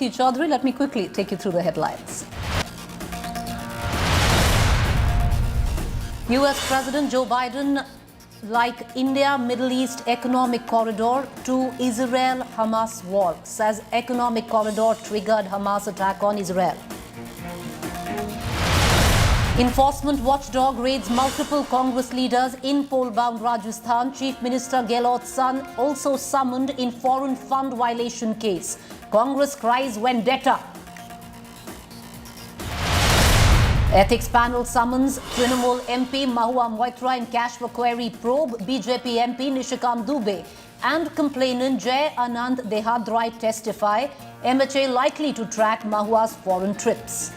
Choudhary, let me quickly take you through the headlines. US President Joe Biden, like India-Middle East economic corridor to Israel-Hamas war, says economic corridor triggered Hamas attack on Israel. Enforcement watchdog raids multiple Congress leaders in poll-bound Rajasthan. Chief Minister Gehlot's son also summoned in foreign fund violation case. Congress cries vendetta. Ethics panel summons Trinamool MP Mahua Moitra in cash for query probe. BJP MP Nishikant Dubey and complainant Jay Anand Dehadrai testify. MHA likely to track Mahua's foreign trips.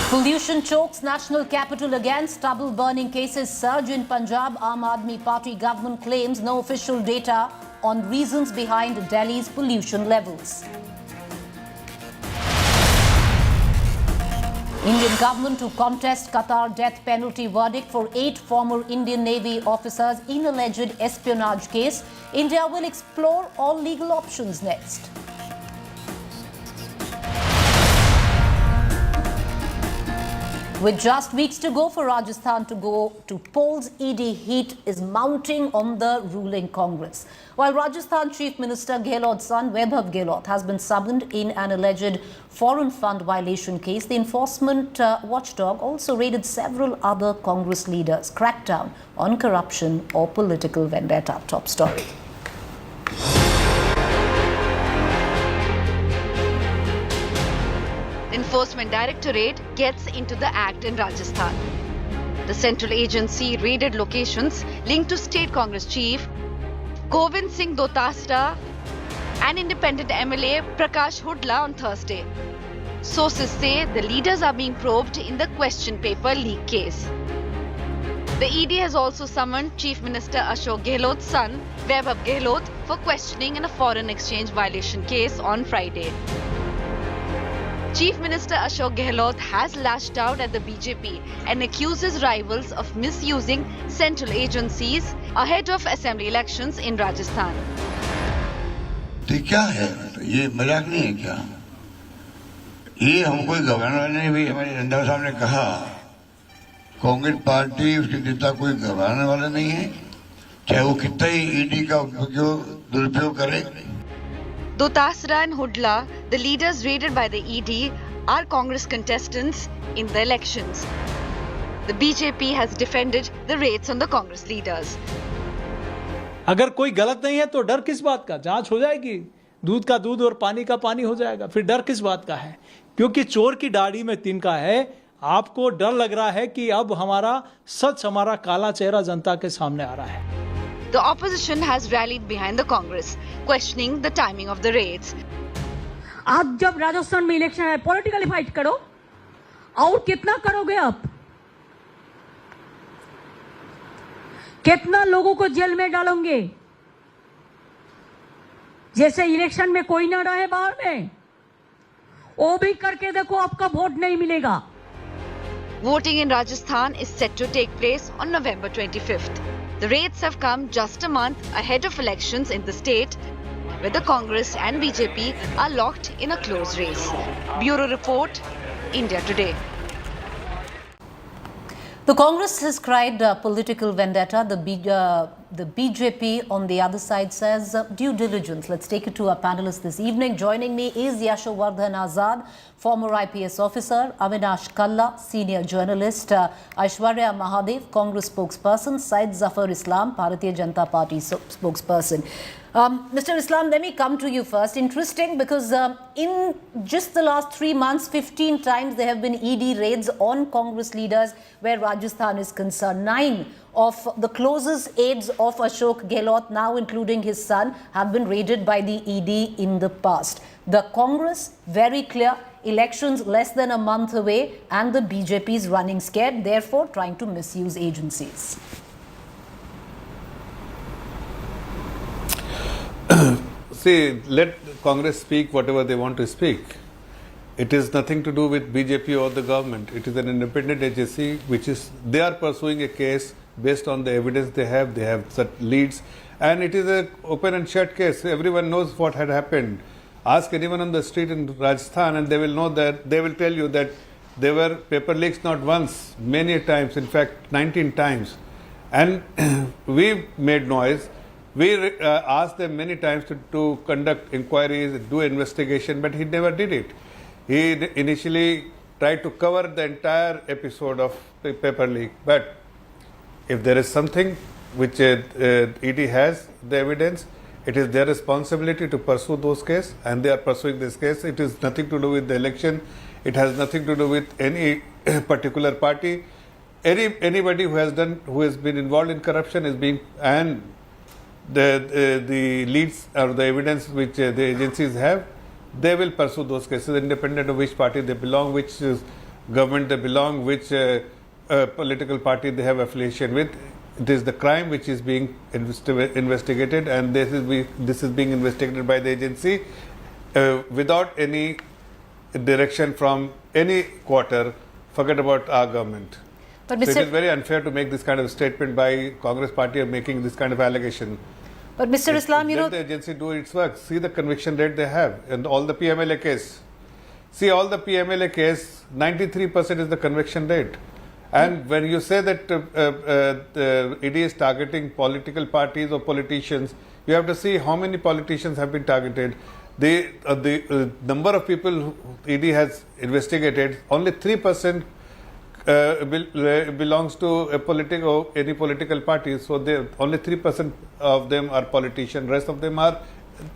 Pollution chokes national capital again. Stubble burning cases surge in Punjab. Aam Aadmi Party government claims no official data on reasons behind Delhi's pollution levels. Indian government to contest Qatar death penalty verdict for 8 former Indian Navy officers in alleged espionage case. India will explore all legal options next. With just weeks to go for Rajasthan to go to polls, ED heat is mounting on the ruling Congress. While Rajasthan Chief Minister Gehlot's son, Vaibhav Gehlot, has been summoned in an alleged foreign fund violation case, the enforcement watchdog also raided several other Congress leaders. Crackdown on corruption or political vendetta. Top story. Enforcement Directorate gets into the act in Rajasthan. The central agency raided locations linked to State Congress Chief Govind Singh Dotasra and independent MLA Prakash Hudla on Thursday. Sources say the leaders are being probed in the question paper leak case. The ED has also summoned Chief Minister Ashok Gehlot's son, Vaibhav Gehlot, for questioning in a foreign exchange violation case on Friday. Chief Minister Ashok Gehlot has lashed out at the BJP and accuses rivals of misusing central agencies ahead of assembly elections in Rajasthan. तो क्या है? ये मजाक नहीं है क्या? ये हमको गवर्नर ने भी हमारे रंधावा साहब ने कहा, कांग्रेस पार्टी उसके नेता कोई गवर्नर वाला नहीं है, चाहे वो कितना ही ईडी का दुरुपयोग करे. Dotasra and Hudla, the leaders raided by the ED, are Congress contestants in the elections. The BJP has defended the raids on the Congress leaders. अगर कोई गलत नहीं है तो डर किस बात का? जांच हो जाएगी, दूध का दूध और पानी का पानी हो जाएगा. फिर डर किस बात का है? क्योंकि चोर की दाढ़ी में तिनका है. आपको डर लग रहा है कि अब हमारा काला चेहरा जनता के सामने आ रहा है. The opposition has rallied behind the Congress, questioning the timing of the raids. आप जब राजस्थान में इलेक्शन है, पॉलिटिकली फाइट करो. और कितना करोगे आप? कितना लोगों को जेल में डालोगे? जैसे इलेक्शन में कोई ना रहे बाहर में, वो भी करके देखो, आपका वोट नहीं मिलेगा. Voting in Rajasthan is set to take place on November 25th. The raids have come just a month ahead of elections in the state, where the Congress and BJP are locked in a close race. Bureau Report, India Today. The Congress has cried political vendetta. The BJP on the other side says due diligence. Let's take it to our panelists this evening. Joining me is Yashovardhan Azad, former IPS officer, Avinash Kalla, senior journalist, Aishwarya Mahadev, Congress spokesperson, Syed Zafar Islam, Bharatiya Janata Party spokesperson. Mr. Islam, let me come to you first. Interesting because in just the last 3 months, 15 times there have been ED raids on Congress leaders where Rajasthan is concerned. 9 of the closest aides of Ashok Gehlot, now including his son, have been raided by the ED in the past. The Congress, very clear, elections less than a month away, and the BJP is running scared, therefore trying to misuse agencies. See, let Congress speak whatever they want to speak. It is nothing to do with BJP or the government. It is an independent agency they are pursuing a case based on the evidence they have such leads, And it is an open and shut case. Everyone knows what had happened. Ask anyone on the street in Rajasthan and they will know that, they will tell you that there were paper leaks not once, many times, in fact 19 times. And we made noise. We asked them many times to conduct inquiries, do investigation, but he never did it. He initially tried to cover the entire episode of the paper leak. But if there is something which ED has, the evidence, it is their responsibility to pursue those cases, and they are pursuing this case. It is nothing to do with the election. It has nothing to do with any particular party. Anybody who has been involved in corruption is being, and the leads or the evidence which the agencies have, they will pursue those cases independent of which party they belong, which government they belong, which political party they have affiliation with. It is the crime which is being investigated, and this is being investigated by the agency without any direction from any quarter. Forget about our government. But so it is very unfair to make this kind of statement by Congress party of making this kind of allegation. But Mr. Islam, let the agency do its work. See the conviction rate they have and all the PMLA case. See all the PMLA case, 93% is the conviction rate. And when you say that the ED is targeting political parties or politicians, you have to see how many politicians have been targeted. The number of people who ED has investigated, only 3% belongs to a any political party. So only 3% of them are politicians. Rest of them are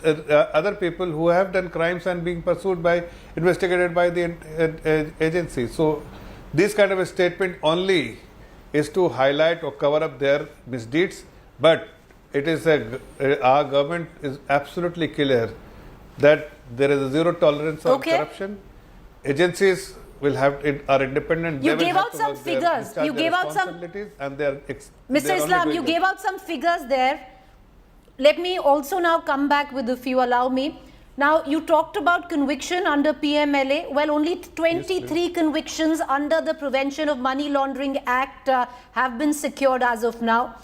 other people who have done crimes and being investigated by the agency. So this kind of a statement only is to highlight or cover up their misdeeds, but it is our government is absolutely clear that there is a zero tolerance of corruption. Agencies will are independent. You gave out some figures. You gave out some. And they are Mr. Islam, you gave out some figures there. Let me also now come back with, if you allow me. Now, you talked about conviction under PMLA. Well, only 23 convictions under the Prevention of Money Laundering Act have been secured as of now.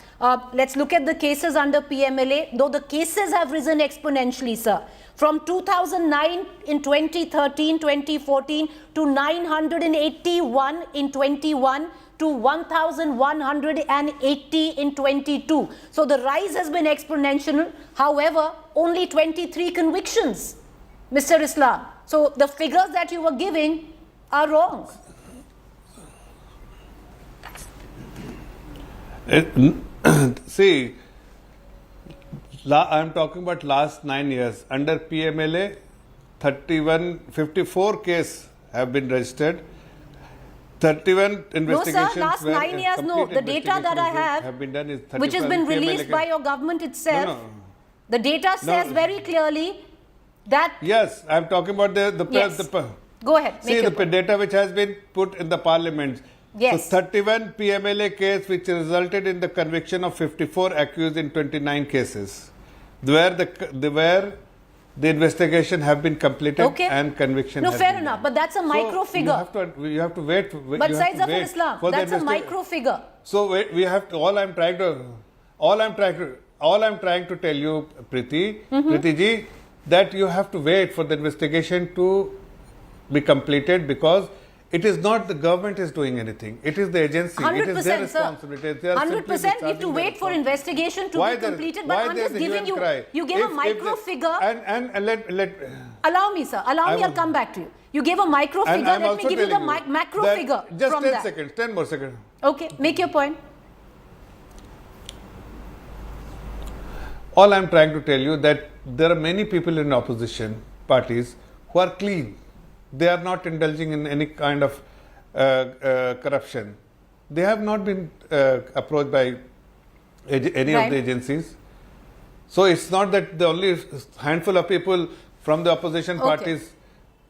Let's look at the cases under PMLA, though the cases have risen exponentially, sir. From 2009 in 2013, 2014 to 981 in 21 to 1,180 in 22. So the rise has been exponential. However, only 23 convictions, Mr. Islam. So the figures that you were giving are wrong. See, I am talking about last 9 years. Under PMLA, 54 cases have been registered. 31 investigations. No, sir, last 9 years, no. The data that I have been done is which has been released by your government itself, no. The data says very clearly that... Yes, I am talking about Go ahead. See, the data which has been put in the parliament. Yes. So 31 PMLA case which resulted in the conviction of 54 accused in 29 cases. Where the investigation have been completed and conviction. No, fair enough, but that's a micro figure. You have to wait. But Sayyid Zafar Islam, that's a micro figure. So we have to. All I'm trying to tell you, Preeti, Preeti ji, that you have to wait for the investigation to be completed, because it is not the government is doing anything. It is the agency. 100%, it is their responsibility. 100%. We have to wait for investigation to be completed. But I'm just giving you. You gave a micro figure. And let. Allow me, sir. Allow me. I'll come back to you. You gave a micro figure. Let me give you the macro figure. Just from 10 that. seconds. 10 more seconds. Okay. Make your point. All I'm trying to tell you that there are many people in opposition parties who are clean. They are not indulging in any kind of corruption. They have not been approached by any of the agencies. So it's not that the only handful of people from the opposition parties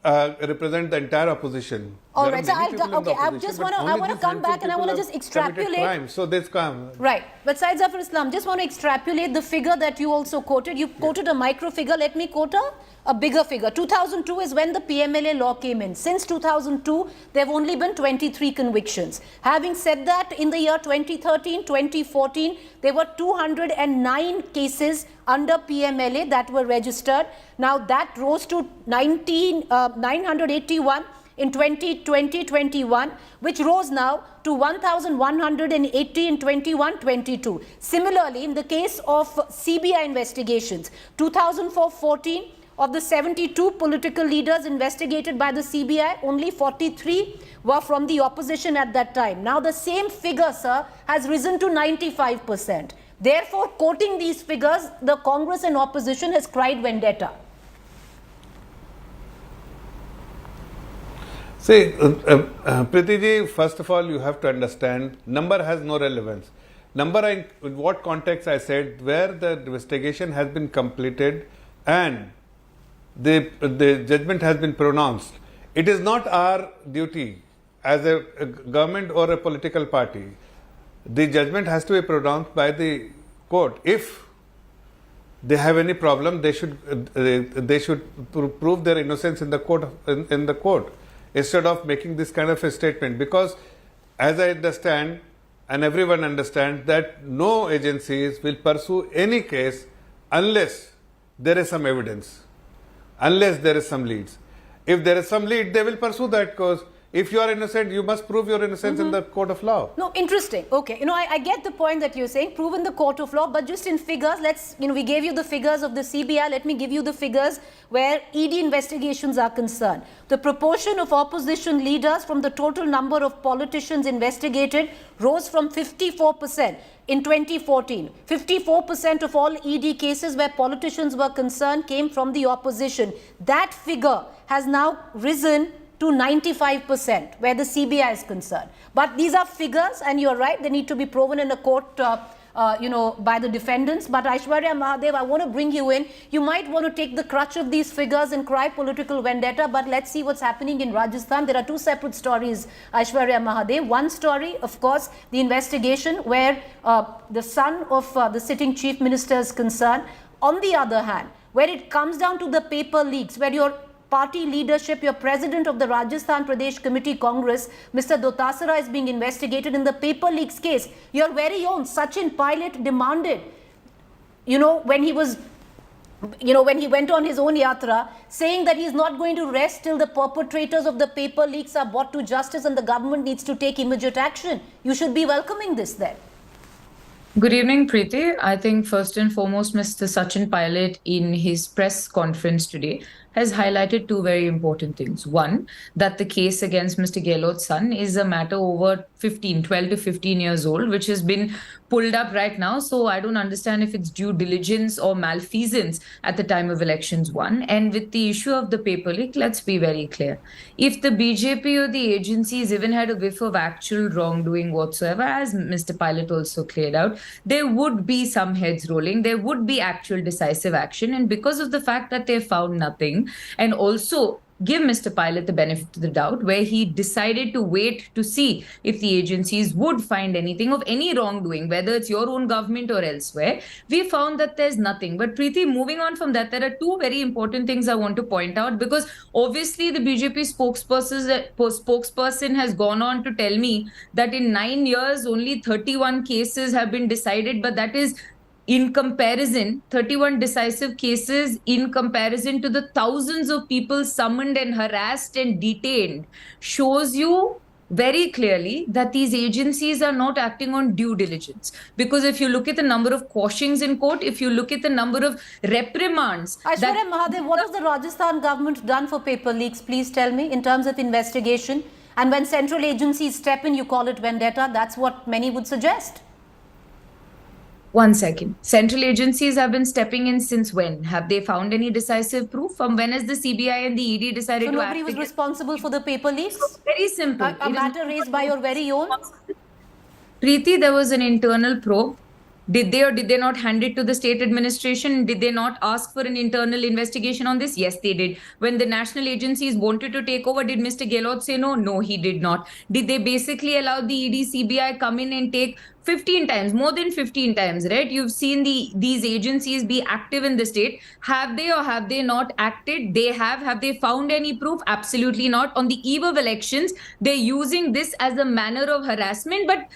represent the entire opposition. All There right, are so many people in the I opposition, just but want to only these come back and I handful want to people just have committed extrapolate. crime. So this come. Right, but Syed Zafar Islam, just want to extrapolate the figure that you also quoted. You quoted a micro figure. Let me quote a bigger figure. 2002 is when the PMLA law came in. Since 2002, there have only been 23 convictions. Having said that, in the year 2013, 2014, there were 209 cases under PMLA that were registered. Now that rose to 981 in 2020-21, which rose now to 1,180 in 21-22. Similarly, in the case of CBI investigations, 2004-14, of the 72 political leaders investigated by the CBI, only 43 were from the opposition at that time. Now the same figure, sir, has risen to 95%. Therefore, quoting these figures, the Congress and opposition has cried vendetta. See, Preeti ji, first of all, you have to understand, number has no relevance. Number, in what context I said, where the investigation has been completed and the judgment has been pronounced. It is not our duty as a government or a political party. The judgment has to be pronounced by the court. If they have any problem, they should prove their innocence in the court. In the court, instead of making this kind of a statement, because as I understand and everyone understands that no agencies will pursue any case unless there is some evidence, unless there is some leads. If there is some lead, they will pursue that cause. If you are innocent, you must prove your innocence in the court of law. No, interesting. Okay, I get the point that you're saying, prove in the court of law, but just in figures, we gave you the figures of the CBI. Let me give you the figures where ED investigations are concerned. The proportion of opposition leaders from the total number of politicians investigated rose from 54% in 2014. 54% of all ED cases where politicians were concerned came from the opposition. That figure has now risen to 95% where the CBI is concerned. But these are figures, and you're right, they need to be proven in a court, by the defendants. But Aishwarya Mahadev, I want to bring you in. You might want to take the crutch of these figures and cry political vendetta, but let's see what's happening in Rajasthan. There are two separate stories, Aishwarya Mahadev. One story, of course, the investigation where the son of the sitting Chief Minister is concerned. On the other hand, where it comes down to the paper leaks, where your party leadership, your president of the Rajasthan Pradesh Committee Congress, Mr. Dotasra, is being investigated in the paper leaks case. Your very own Sachin Pilot demanded, when he was, when he went on his own yatra, saying that he is not going to rest till the perpetrators of the paper leaks are brought to justice and the government needs to take immediate action. You should be welcoming this then. Good evening, Preeti. I think first and foremost, Mr. Sachin Pilot in his press conference today has highlighted two very important things. One, that the case against Mr. Gehlot's son is a matter over 12 to 15 years old, which has been pulled up right now. So I don't understand if it's due diligence or malfeasance at the time of elections, one. And with the issue of the paper leak, let's be very clear. If the BJP or the agencies even had a whiff of actual wrongdoing whatsoever, as Mr. Pilot also cleared out, there would be some heads rolling. There would be actual decisive action. And because of the fact that they found nothing, and also give Mr. Pilot the benefit of the doubt, where he decided to wait to see if the agencies would find anything of any wrongdoing, whether it's your own government or elsewhere, we found that there's nothing. But Preeti, moving on from that, there are two very important things I want to point out, because obviously the BJP spokesperson has gone on to tell me that in 9 years, only 31 cases have been decided, but that is in comparison, 31 decisive cases in comparison to the thousands of people summoned and harassed and detained, shows you very clearly that these agencies are not acting on due diligence. Because if you look at the number of quashings in court, if you look at the number of reprimands... Aishwarya Mahadev, what has the Rajasthan government done for paper leaks? Please tell me, in terms of investigation. And when central agencies step in, you call it vendetta. That's what many would suggest. 1 second. Central agencies have been stepping in since when? Have they found any decisive proof? From when has the CBI and the ED decided to act? So nobody was responsible for the paper leaks? Very simple. A matter raised by your very own? Preeti, there was an internal probe Did they or did they not hand it to the state administration? Did they not ask for an internal investigation on this? Yes, they did. When the national agencies wanted to take over, did Mr. Gehlot say no? No, he did not. Did they basically allow the ED, CBI come in and take 15 times, more than 15 times, right? You've seen these agencies be active in the state. Have they or have they not acted? They have. Have they found any proof? Absolutely not. On the eve of elections, they're using this as a manner of harassment. But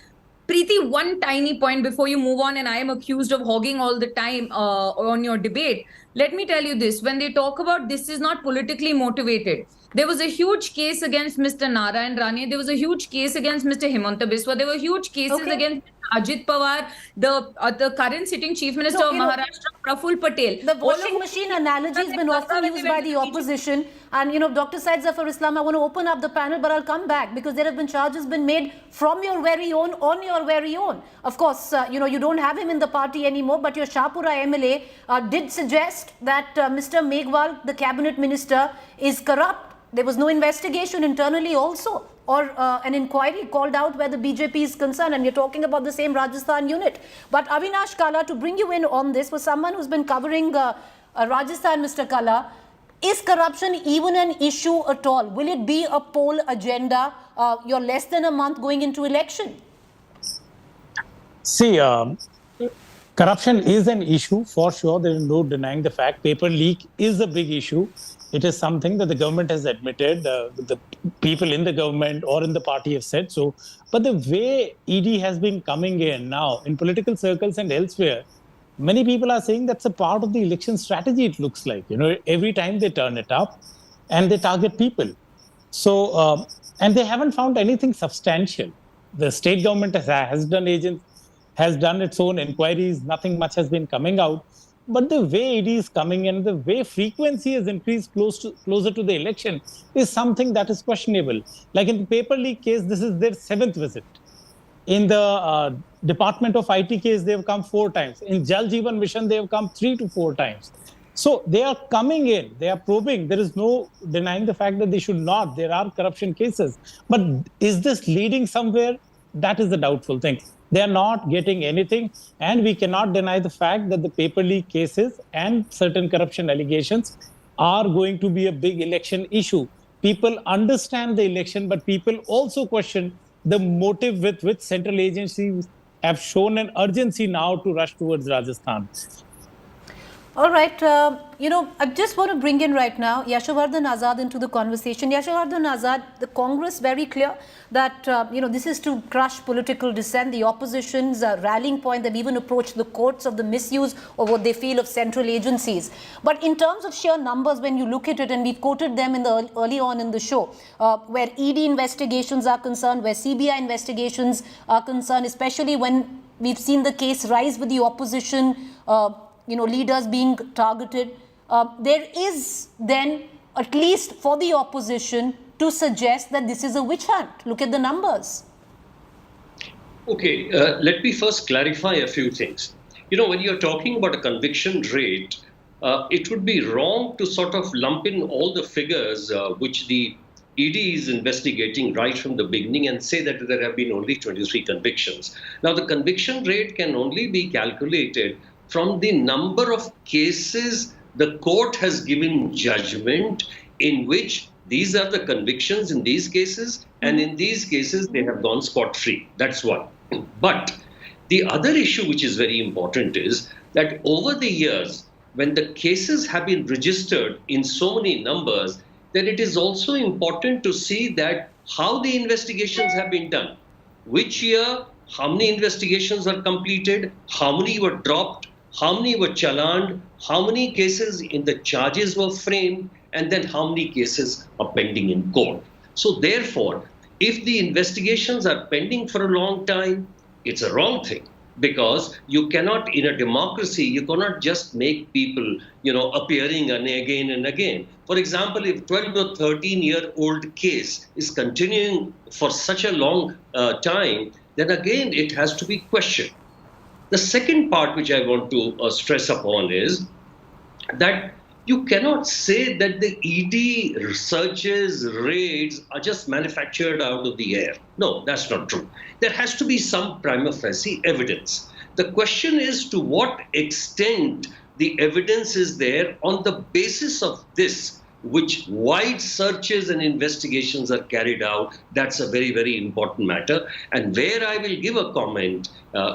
Preeti, one tiny point before you move on, and I am accused of hogging all the time on your debate. Let me tell you this. When they talk about this is not politically motivated, there was a huge case against Mr. Narayan Rane. There was a huge case against Mr. Himanta Biswa. There were huge cases against Ajit Pawar, the current sitting Chief Minister of Maharashtra, Praful Patel. The washing machine analogy has been often used by the opposition. And, Dr. Syed Zafar Islam, I want to open up the panel, but I'll come back because there have been charges been made from your very own, on your very own. Of course, you don't have him in the party anymore, but your Shahpura MLA did suggest that Mr. Meghwal, the cabinet minister, is corrupt. There was no investigation internally also, or an inquiry called out where the BJP is concerned, and you're talking about the same Rajasthan unit. But Avinash Kala, to bring you in on this, for someone who's been covering Rajasthan, Mr. Kala, is corruption even an issue at all? Will it be a poll agenda? You're less than a month going into election. See, corruption is an issue for sure. There is no denying the fact. Paper leak is a big issue. It is something that the government has admitted, the people in the government or in the party have said so. But the way ED has been coming in now in political circles and elsewhere, many people are saying that's a part of the election strategy, it looks like. Every time they turn it up and they target people. So, and they haven't found anything substantial. The state government has done its own inquiries. Nothing much has been coming out. But the way ED is coming in, the way frequency has increased closer to the election is something that is questionable. Like in the paper leak case, this is their 7th visit. In the Department of IT case, they have come 4 times. In Jal Jeevan Mission, they have come 3 to 4 times. So they are coming in, they are probing. There is no denying the fact that they should not. There are corruption cases. But is this leading somewhere? That is the doubtful thing. They are not getting anything, and we cannot deny the fact that the paper leak cases and certain corruption allegations are going to be a big election issue. People understand the election, but people also question the motive with which central agencies have shown an urgency now to rush towards Rajasthan. All right, I just want to bring in right now Yashovardhan Azad into the conversation. Yashovardhan Azad, the Congress very clear that, this is to crush political dissent. The opposition's rallying point, they've even approached the courts of the misuse of what they feel of central agencies. But in terms of sheer numbers, when you look at it, and we've quoted them in the early on in the show, where ED investigations are concerned, where CBI investigations are concerned, especially when we've seen the case rise with the opposition, leaders being targeted, there is then, at least for the opposition, to suggest that this is a witch hunt. Look at the numbers. Okay, let me first clarify a few things. When you're talking about a conviction rate, it would be wrong to sort of lump in all the figures which the ED is investigating right from the beginning and say that there have been only 23 convictions. Now, the conviction rate can only be calculated from the number of cases the court has given judgment in which these are the convictions in these cases, and in these cases they have gone scot-free. That's one. But the other issue which is very important is that over the years, when the cases have been registered in so many numbers, then it is also important to see that how the investigations have been done. Which year, how many investigations are completed, how many were dropped, how many were challaned, how many cases in the charges were framed, and then how many cases are pending in court. So therefore, if the investigations are pending for a long time, it's a wrong thing. Because you cannot, in a democracy, you cannot just make people, appearing again and again. For example, if 12 or 13-year-old case is continuing for such a long time, then again, it has to be questioned. The second part which I want to stress upon is that you cannot say that the ED searches, raids are just manufactured out of the air. No, that's not true. There has to be some prima facie evidence. The question is to what extent the evidence is there on the basis of this, which wide searches and investigations are carried out. That's a very, very important matter. And where I will give a comment,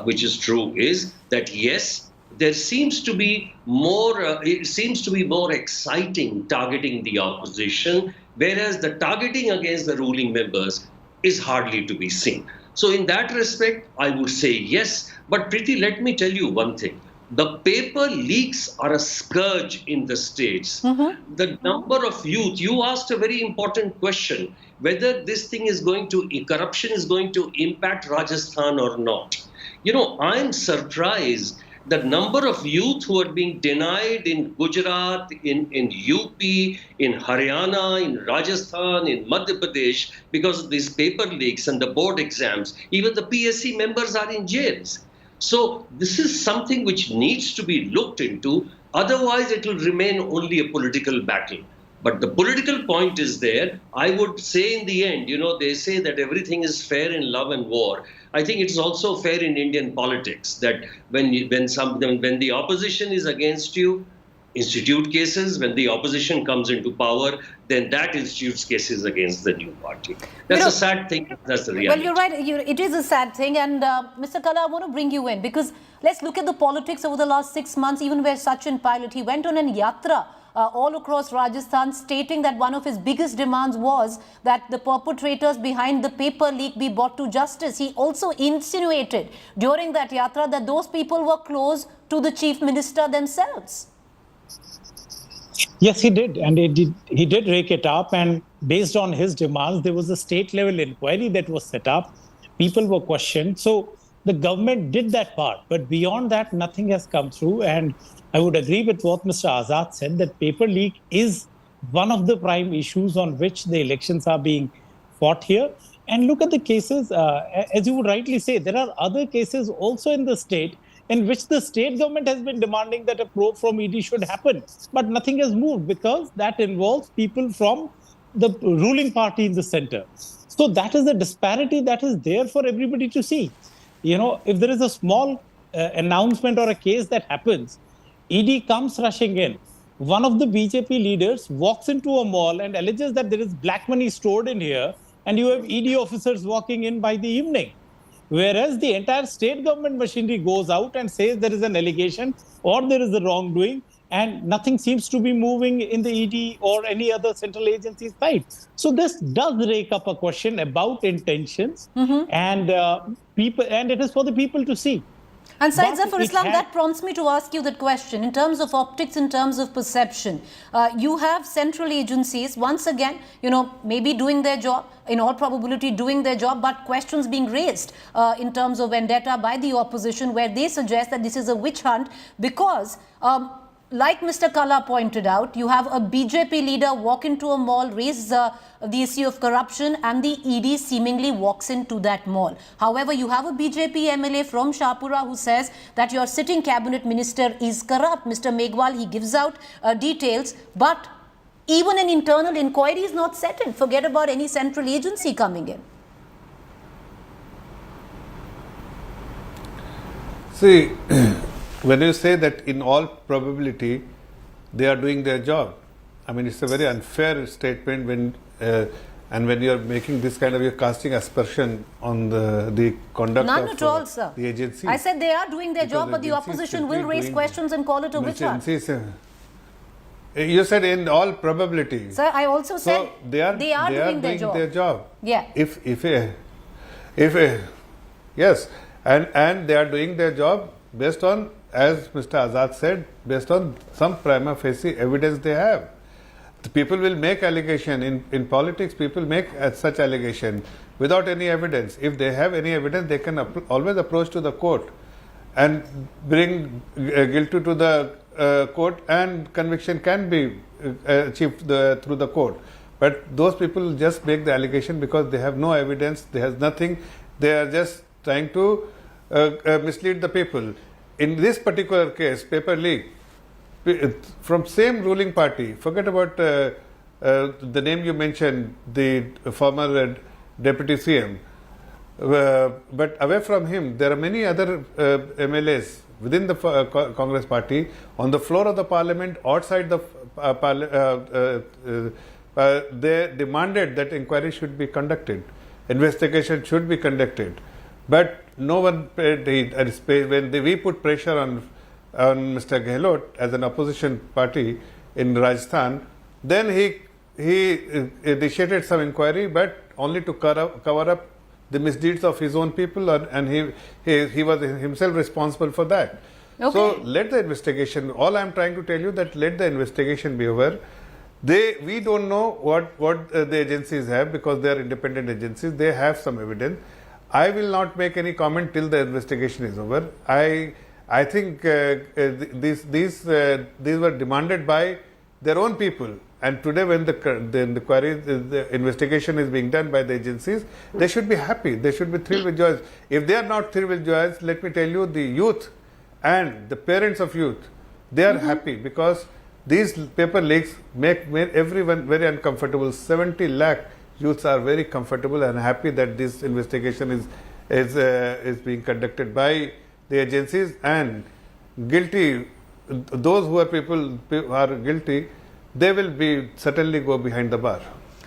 which is true, is that yes, there seems to be more, it seems to be more exciting targeting the opposition, whereas the targeting against the ruling members is hardly to be seen. So in that respect, I would say yes. But Preeti, let me tell you one thing. The paper leaks are a scourge in the states. The number of youth, you asked a very important question, whether this thing is going to, corruption is going to impact Rajasthan or not. You know, I'm surprised the number of youth who are being denied in Gujarat, in UP, in Haryana, in Rajasthan, in Madhya Pradesh, because of these paper leaks and the board exams. Even the PSC members are in jails. So this is something which needs to be looked into. Otherwise, it will remain only a political battle. But the political point is there. I would say in the end, you know, they say that everything is fair in love and war. I think it's also fair in Indian politics that when the opposition is against you, institute cases. When the opposition comes into power, then that institutes cases against the new party. That's a sad thing. That's the reality. Well, you're right. It is a sad thing. And Mr. Kala, I want to bring you in because let's look at the politics over the last 6 months, even where Sachin Pilot, he went on a yatra all across Rajasthan, stating that one of his biggest demands was that the perpetrators behind the paper leak be brought to justice. He also insinuated during that yatra that those people were close to the Chief Minister themselves. Yes, he did. And he did rake it up. And based on his demands, there was a state-level inquiry that was set up. People were questioned. So the government did that part. But beyond that, nothing has come through. And I would agree with what Mr. Azad said, that paper leak is one of the prime issues on which the elections are being fought here. And look at the cases, as you would rightly say, there are other cases also in the state in which the state government has been demanding that a probe from ED should happen. But nothing has moved because that involves people from the ruling party in the center. So that is the disparity that is there for everybody to see. You know, if there is a small announcement or a case that happens, ED comes rushing in. One of the BJP leaders walks into a mall and alleges that there is black money stored in here, and you have ED officers walking in by the evening. Whereas the entire state government machinery goes out and says there is an allegation or there is a wrongdoing, and nothing seems to be moving in the ED or any other central agency side. So this does rake up a question about intentions, and it is for the people to see. And Syed Zafar Islam, that prompts me to ask you that question. In terms of optics, in terms of perception, you have central agencies, once again, you know, maybe doing their job, in all probability doing their job, but questions being raised in terms of vendetta by the opposition, where they suggest that this is a witch hunt because like Mr. Kala pointed out, you have a BJP leader walk into a mall, raise the issue of corruption, and the ED seemingly walks into that mall. However, you have a BJP MLA from Shahpura who says that your sitting cabinet minister is corrupt. Mr. Meghwal, he gives out details, but even an internal inquiry is not set in. Forget about any central agency coming in. See, when you say that in all probability they are doing their job, I mean, it's a very unfair statement when and when you are making this kind of, you're casting aspersion on the conduct None of at all, sir. the agency. I said they are doing their job, but the opposition will raise questions and call it a witch hunt. You said in all probability. Sir, I also said so they are doing their job. Yeah. Yes, and they are doing their job based on, as Mr. Azad said, based on some prima facie evidence they have. The people will make allegation. In politics, people make such allegation without any evidence. If they have any evidence, they can always approach to the court and bring guilty to the court, and conviction can be achieved through the court. But those people just make the allegation because they have no evidence, they have nothing, they are just trying to mislead the people. In this particular case, paper leak, from same ruling party, forget about the name you mentioned, the former deputy CM, But away from him, there are many other MLAs within the Congress party, on the floor of the parliament, outside the they demanded that inquiry should be conducted, investigation should be conducted. But no one paid heed. When we put pressure on Mr. Gehlot as an opposition party in Rajasthan, then he initiated some inquiry, but only to cover up the misdeeds of his own people, and he was himself responsible for that. Okay. So let the investigation. All I am trying to tell you that let the investigation be over. We don't know what the agencies have, because they are independent agencies. They have some evidence. I will not make any comment till the investigation is over. I think these were demanded by their own people. And today, when the inquiry, the investigation is being done by the agencies, they should be happy. They should be thrilled with joy. If they are not thrilled with joy, let me tell you, the youth and the parents of youth, they are happy, because these paper leaks make everyone very uncomfortable. 70 lakh youths are very comfortable and happy that this investigation is being conducted by the agencies, and guilty, those who are guilty, they will be certainly go behind the bar.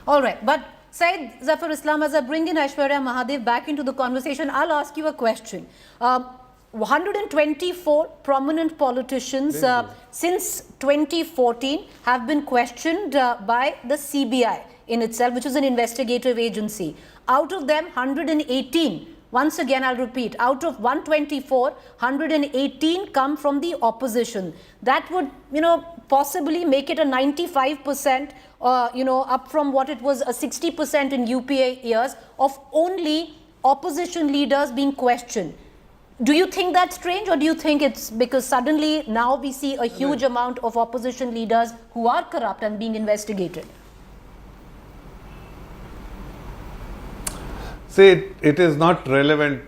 All right, but Syed Zafar Islam, as I bring in Aishwarya Mahadev back into the conversation, I'll ask you a question. 124 prominent politicians since 2014 have been questioned by the CBI in itself, which is an investigative agency. Out of them, 118, once again I'll repeat, out of 124, 118 come from the opposition. That would, possibly make it a 95%, up from what it was a 60% in UPA years of only opposition leaders being questioned. Do you think that's strange, or do you think it's because suddenly now we see a huge amount of opposition leaders who are corrupt and being investigated? See, it is not relevant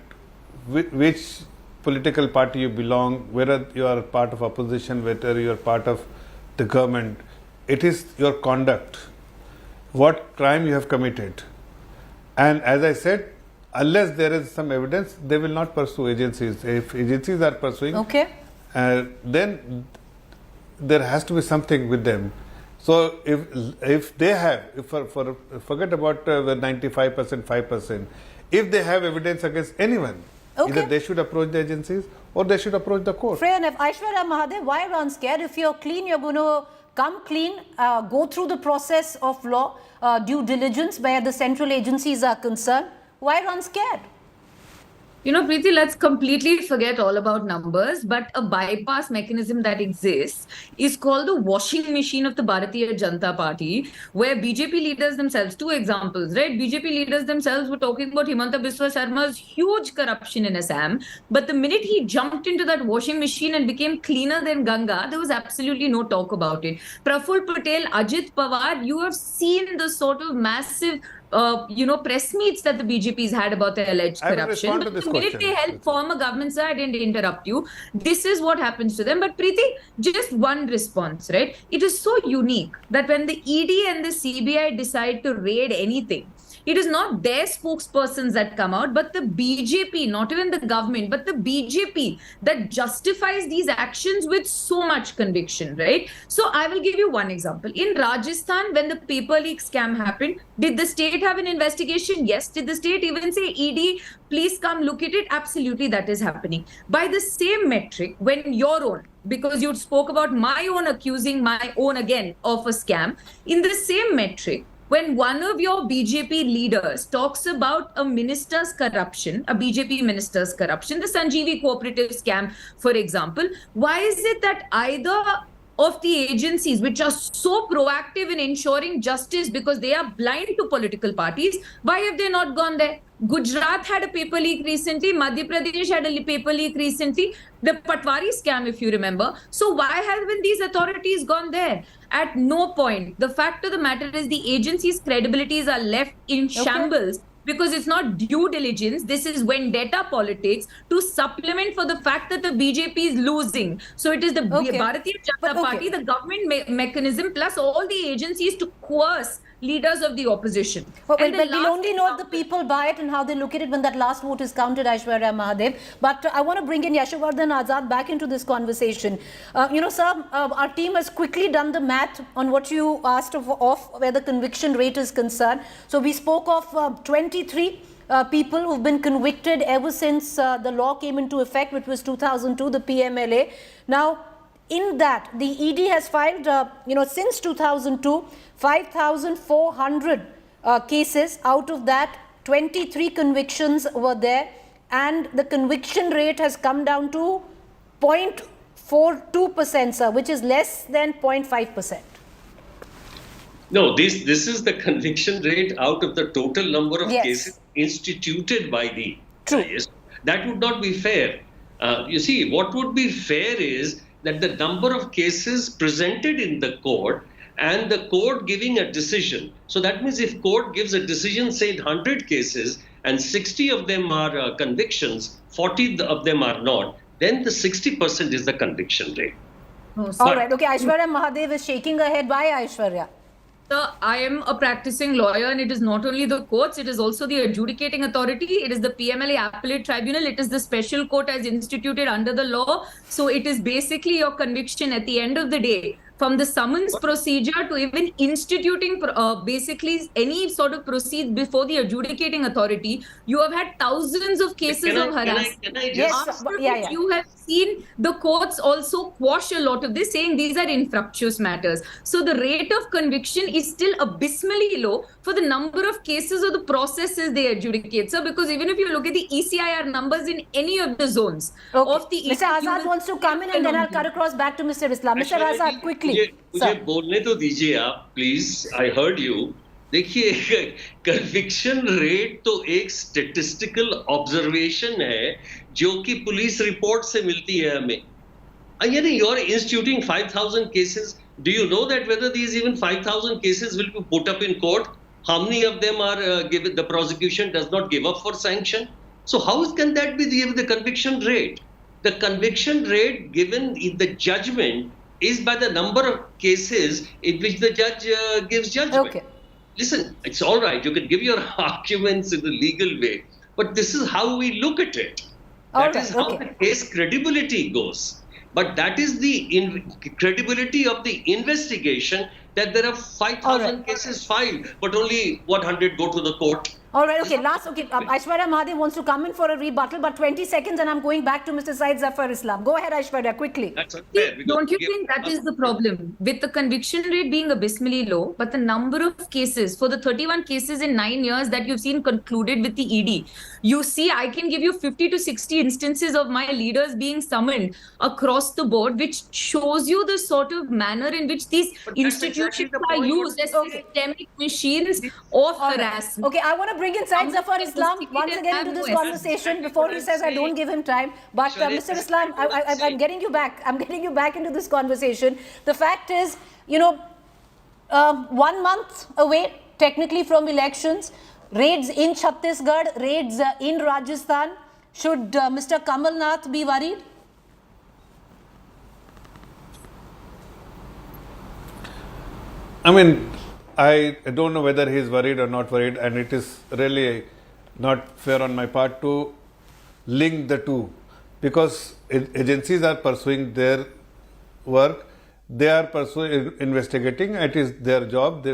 which political party you belong, whether you are part of opposition, whether you are part of the government. It is your conduct, what crime you have committed. And as I said, unless there is some evidence, they will not pursue agencies. If agencies are pursuing, then there has to be something with them. So if they have, forget about the 95%, 5%, if they have evidence against anyone, either they should approach the agencies or they should approach the court. Fair enough. Aishwarya Mahadev, why run scared? If you're clean, you're going to come clean, go through the process of law, due diligence where the central agencies are concerned. Why run scared? Preeti, let's completely forget all about numbers, but a bypass mechanism that exists is called the washing machine of the Bharatiya Janata Party, where BJP leaders themselves, two examples, right? BJP leaders themselves were talking about Himanta Biswa Sarma's huge corruption in Assam, but the minute he jumped into that washing machine and became cleaner than Ganga, there was absolutely no talk about it. Praful Patel, Ajit Pawar, you have seen the sort of massive press meets that the BJP's had about the alleged corruption. But the minute they help form a government, sir, I didn't interrupt you. This is what happens to them. But Preeti, just one response, right? It is so unique that when the ED and the CBI decide to raid anything, it is not their spokespersons that come out, but the BJP, not even the government, but the BJP that justifies these actions with so much conviction, right? So I will give you one example. In Rajasthan, when the paper leak scam happened, did the state have an investigation? Yes. Did the state even say, ED, please come look at it? Absolutely, that is happening. By the same metric, when your own, because you spoke about my own accusing my own again of a scam, in the same metric, when one of your BJP leaders talks about a minister's corruption, a BJP minister's corruption, the Sanjeevi cooperative scam, for example, why is it that either of the agencies which are so proactive in ensuring justice because they are blind to political parties, why have they not gone there? Gujarat had a paper leak recently. Madhya Pradesh had a paper leak recently. The Patwari scam, if you remember. So why haven't these authorities gone there? At no point. The fact of the matter is the agency's credibilities are left in shambles because it's not due diligence. This is vendetta politics to supplement for the fact that the BJP is losing. So it is the Bharatiya Janata Party, the government mechanism plus all the agencies to coerce leaders of the opposition. But And the we'll last only know if the example- people buy it and how they look at it when that last vote is counted, Aishwarya Mahadev. But I want to bring in Yashowardhan Azad back into this conversation. Sir, our team has quickly done the math on what you asked of where the conviction rate is concerned. So we spoke of 23 people who've been convicted ever since the law came into effect, which was 2002, the PMLA. Now, in that, the ED has filed, since 2002, 5,400 cases. Out of that, 23 convictions were there, and the conviction rate has come down to 0.42%, sir, which is less than 0.5%. No, this is the conviction rate out of the total number of Yes. cases instituted by the True. IS. That would not be fair. You see, what would be fair is that the number of cases presented in the court and the court giving a decision. So that means if court gives a decision, say 100 cases, and 60 of them are convictions, 40 of them are not, then the 60% is the conviction rate. All right. Okay, Aishwarya Mahadev is shaking her head. Why, Aishwarya? Sir, I am a practicing lawyer, and it is not only the courts, it is also the adjudicating authority, it is the PMLA appellate tribunal, it is the special court as instituted under the law. So it is basically your conviction at the end of the day. From the summons procedure to even instituting basically any sort of proceed before the adjudicating authority, you have had thousands of cases of harassment. Can I just... Yes, After yeah, which yeah. you have seen the courts also quash a lot of this, saying these are infructuous matters. So the rate of conviction is still abysmally low for the number of cases or the processes they adjudicate. So because even if you look at the ECIR numbers in any of the zones of the Mr. Azad wants to come in, and then I'll cut across back to Mr. Islam. Mr. Azad, quickly. मुझे बोलने तो दीजिए आप please. I heard you. देखिए, conviction rate तो एक statistical observation है जो कि पुलिस रिपोर्ट से मिलती है हमें. यानी you are instituting 5,000 cases. Do you know that whether these even 5,000 cases will be put up in court? How many of them are given? The prosecution does not give up for sanction. So how can that be the conviction rate? The conviction rate given in the judgment is by the number of cases in which the judge gives judgment. Okay. Listen, it's all right. You can give your arguments in the legal way, but this is how we look at it. All That right, is how okay. the case credibility goes. But that is the credibility of the investigation, that there are 5,000 right. cases filed, but only 100 go to the court. All right, okay, Aishwarya Mahadev wants to come in for a rebuttal, but 20 seconds and I'm going back to Mr. Syed Zafar Islam. Go ahead, Aishwarya, quickly. That's unfair. because Don't you we give- think that is the problem? With the conviction rate being abysmally low, but the number of cases, for the 31 cases in 9 years that you've seen concluded with the ED, you see, I can give you 50 to 60 instances of my leaders being summoned across the board, which shows you the sort of manner in which these But that's institutions exactly the are point. used as Okay. systemic machines of harassment. Okay, I want to bring in Syed Zafar Islam once again into this conversation before he says I don't give him time. But Mr. Islam, I'm getting you back. I'm getting you back into this conversation. The fact is, 1 month away technically from elections, raids in Chhattisgarh, raids in Rajasthan. Should Mr. Kamal Nath be worried? I mean, I don't know whether he is worried or not worried, and it is really not fair on my part to link the two, because agencies are pursuing their work, they are investigating, it is their job, they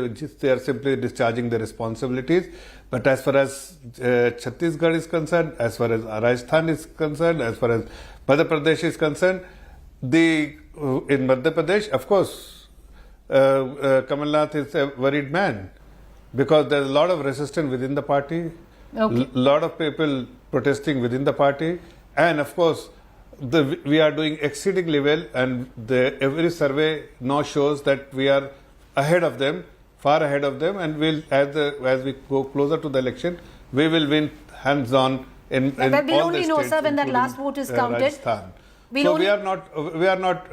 are simply discharging their responsibilities. But as far as Chhattisgarh is concerned, as far as Rajasthan is concerned, as far as Madhya Pradesh is concerned, in Madhya Pradesh, of course, Kamal Nath is a worried man, because there is a lot of resistance within the party, lot of people protesting within the party, and of course we are doing exceedingly well, and every survey now shows that we are ahead of them, far ahead of them, and we'll, as we go closer to the election, we will win hands on in But we'll all only the know, states, sir, when that including, last vote is counted. Rajasthan. We'll So only- we are not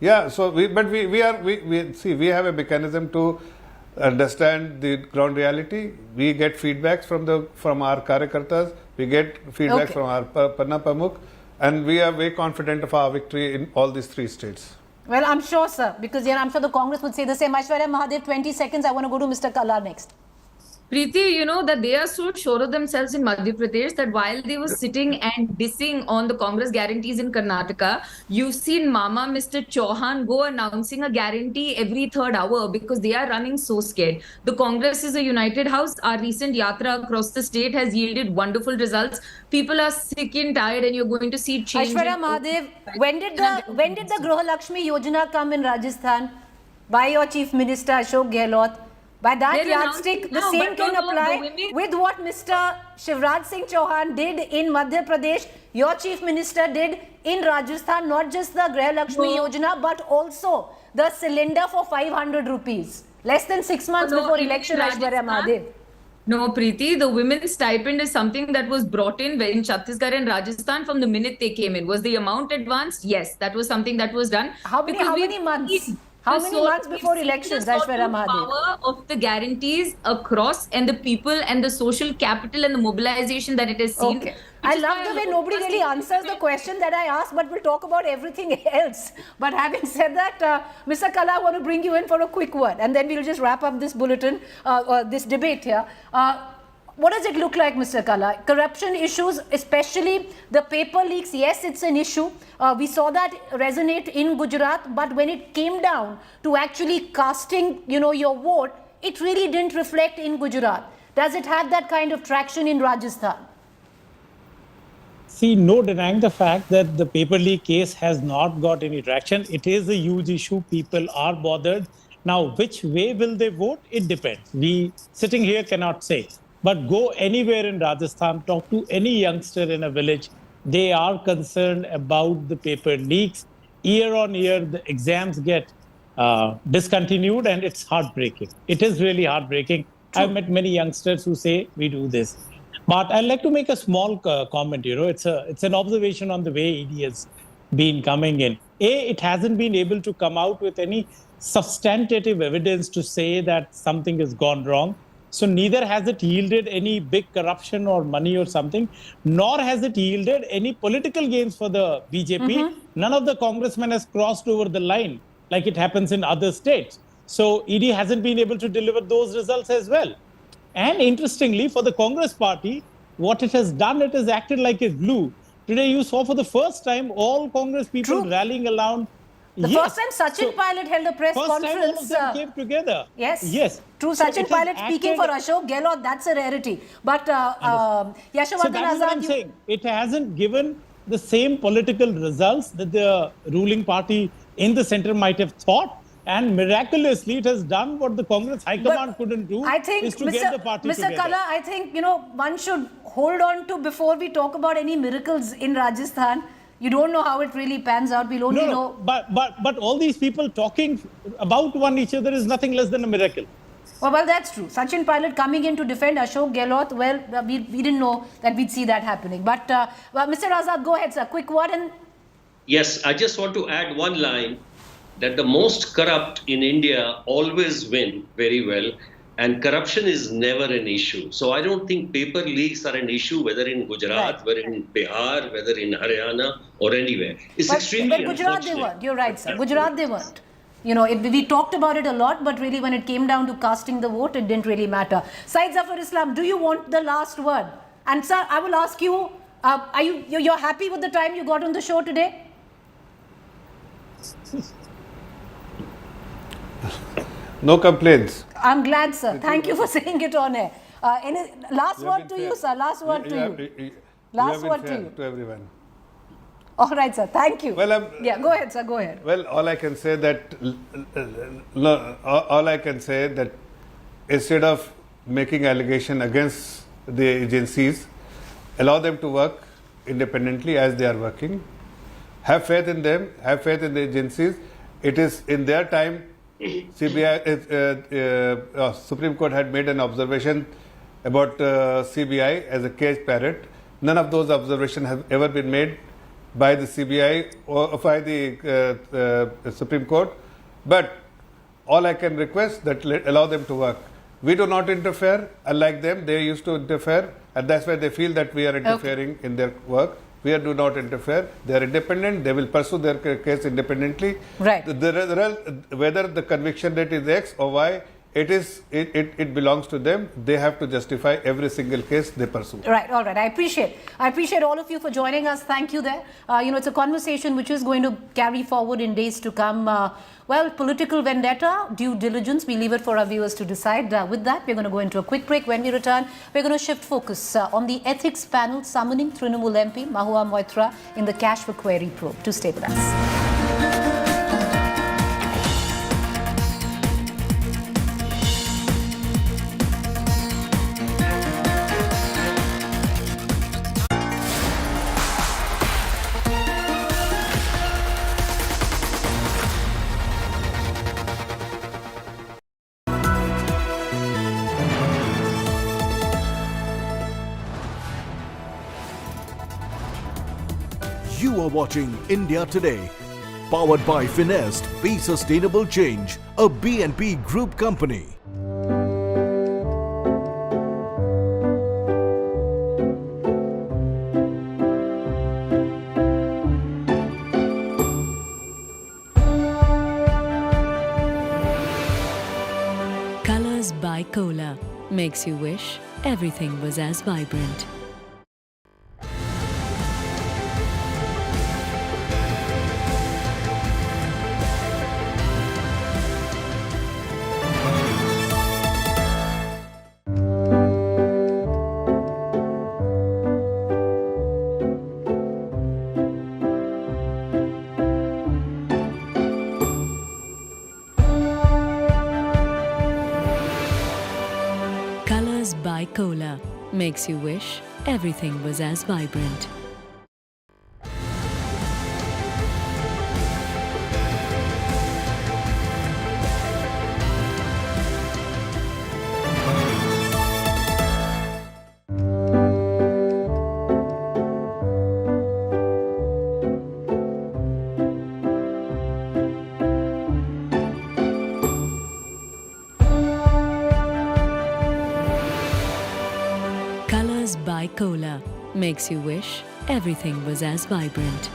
yeah, so we have a mechanism to understand the ground reality. We get feedbacks from our Karyakartas, we get feedback Okay. from our Panna Pamukh, and we are very confident of our victory in all these 3 states. Well, I'm sure, sir, because I'm sure the Congress would say the same. Aishwarya Mahadev, 20 seconds. I want to go to Mr. Kala next. Preeti, you know that they are so sure of themselves in Madhya Pradesh that while they were sitting and dissing on the Congress guarantees in Karnataka, you've seen Mama Mr. Chauhan go announcing a guarantee every third hour because they are running so scared. The Congress is a united house. Our recent yatra across the state has yielded wonderful results. People are sick and tired, and you're going to see change. Aishwarya Mahadev, when did the Griha Lakshmi Yojana come in Rajasthan by your Chief Minister Ashok Gehlot? By that yardstick, the same can apply with what Mr. Shivraj Singh Chauhan did in Madhya Pradesh, your Chief Minister did in Rajasthan, not just the Griha Lakshmi Yojana, but also the cylinder for 500 rupees. Less than 6 months before election, Aishwarya Mahadev. No, Preeti, the women's stipend is something that was brought in Chhattisgarh and Rajasthan from the minute they came in. Was the amount advanced? Yes, that was something that was done. How many months? How many months before elections, Aishwarya Mahadev? The power of the guarantees across and the people and the social capital and the mobilization that it has seen. Okay. I love the way nobody really answers the question that I asked, but we'll talk about everything else. But having said that, Mr. Kala, I want to bring you in for a quick word, and then we'll just wrap up this bulletin, this debate here. What does it look like, Mr. Kala? Corruption issues, especially the paper leaks, yes, it's an issue. We saw that resonate in Gujarat, but when it came down to actually casting, your vote, it really didn't reflect in Gujarat. Does it have that kind of traction in Rajasthan? See, no denying the fact that the paper leak case has not got any traction. It is a huge issue. People are bothered. Now, which way will they vote? It depends. We sitting here cannot say. But go anywhere in Rajasthan, talk to any youngster in a village. They are concerned about the paper leaks. Year on year, the exams get discontinued, and it's heartbreaking. It is really heartbreaking. True. I've met many youngsters who say we do this. But I'd like to make a small comment. It's an observation on the way ED has been coming in. It hasn't been able to come out with any substantive evidence to say that something has gone wrong. So neither has it yielded any big corruption or money or something, nor has it yielded any political gains for the BJP. Mm-hmm. None of the congressmen has crossed over the line like it happens in other states. So ED hasn't been able to deliver those results as well. And interestingly, for the Congress party, what it has done, it has acted like a glue. Today you saw for the first time all Congress people rallying around. The first time Sachin Pilot held a press conference. First time all of them came together. Yes. True, Sachin Pilot speaking for Ashok Gehlot, that's a rarity. But Yashowardhan so that's what I'm saying. It hasn't given the same political results that the ruling party in the centre might have thought. And miraculously, it has done what the Congress High Command couldn't do, is to get the party together. Mr. Kala, I think, one should hold on to before we talk about any miracles in Rajasthan. You don't know how it really pans out. We'll only know. But all these people talking about each other is nothing less than a miracle. Well, that's true. Sachin Pilot coming in to defend Ashok Gehlot, we didn't know that we'd see that happening. But Mr. Azad, go ahead, sir. Quick word. Yes, I just want to add one line, that the most corrupt in India always win very well, and corruption is never an issue. So I don't think paper leaks are an issue, whether in Gujarat, whether in Bihar, whether in Haryana or anywhere. It's extremely But Gujarat they weren't. You're right, sir. Gujarat they weren't. We talked about it a lot, but really when it came down to casting the vote, it didn't really matter. Syed Zafar Islam, do you want the last word? And sir, I will ask you, you're happy with the time you got on the show today? No complaints. I'm glad, sir. Thank you for saying it on air. Last word to you, sir. Last word to you. Last word to you. To everyone. All right, sir. Thank you. Well, go ahead, sir. Go ahead. Well, all I can say that instead of making allegation against the agencies, allow them to work independently as they are working. Have faith in them. Have faith in the agencies. It is in their time. CBI, Supreme Court had made an observation about CBI as a cage parrot. None of those observations have ever been made by the CBI or by the Supreme Court. But all I can request that allow them to work. We do not interfere. Unlike them, they used to interfere, and that's why they feel that we are interfering in their work. We do not interfere. They are independent. They will pursue their case independently. Right. Whether the conviction rate is X or Y, it belongs to them. They have to justify every single case they pursue. Right, all right. I appreciate all of you for joining us. Thank you there. It's a conversation which is going to carry forward in days to come. Well, political vendetta, due diligence, we leave it for our viewers to decide. With that, we're going to go into a quick break. When we return, we're going to shift focus on the ethics panel summoning Trinamool MP Mahua Moitra in the Cash for Query probe. To stay with us. You are watching India Today, powered by Finest, Be Sustainable Change, a BNP Group company. Colors by Cola makes you wish everything was as vibrant. Colors by Cola makes you wish everything was as vibrant. Colors by Cola makes you wish everything was as vibrant.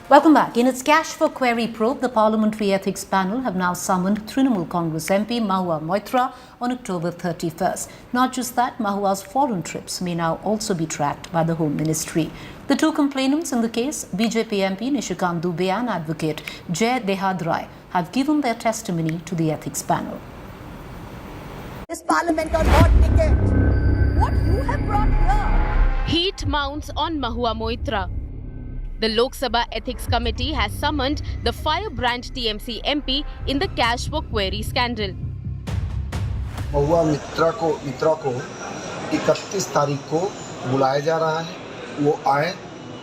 Welcome back. In its Cash for Query probe, the Parliamentary Ethics Panel have now summoned Trinamool Congress MP Mahua Moitra on October 31st. Not just that, Mahua's foreign trips may now also be tracked by the Home Ministry. The two complainants in the case, BJP MP Nishikant Dubey and Advocate Jai Dehadrai, have given their testimony to the Ethics Panel. This parliament on hot ticket. What you have brought here? Heat mounts on Mahua Moitra. The Lok Sabha Ethics Committee has summoned the firebrand TMC MP in the Cash for Query scandal. महुआ मित्रा को 31 तारीख को बुलाया जा रहा है. वो आए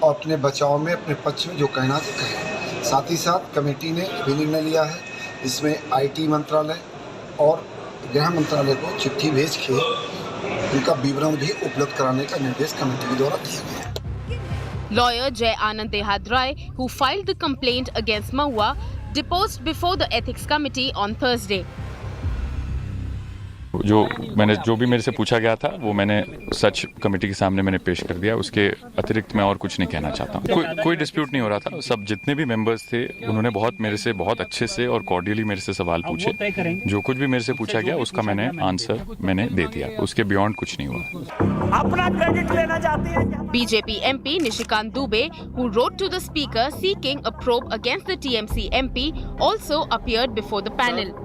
और अपने बचाव में अपने पक्ष में जो कहना था कहें. साथ ही साथ कमेटी ने भी निर्णय लिया है इसमें IT मंत्रालय और गृह मंत्रालय को चिट्ठी भेज के उनका विवरण भी उपलब्ध कराने का निर्देश कमेटी के द्वारा दिया गया है. Lawyer Jai Dehadrai, who filed the complaint against Mahua, deposed before the Ethics Committee on Thursday. जो भी मेरे से पूछा गया था वो मैंने सच कमेटी के सामने मैंने पेश कर दिया. उसके अतिरिक्त मैं और कुछ नहीं कहना चाहता हूँ. कोई डिस्प्यूट नहीं हो रहा था. सब जितने भी मेंबर्स थे उन्होंने मेरे से बहुत अच्छे से और कॉर्डियली मेरे से सवाल पूछे. जो कुछ भी मेरे से पूछा गया उसका मैंने आंसर दे दिया. उसके बियॉन्ड कुछ नहीं हुआ. अपना क्रेडिट लेना चाहती है क्या? BJP MP Nishikant Dubey, who wrote to the Speaker seeking a probe against the TMC MP, also appeared before the panel.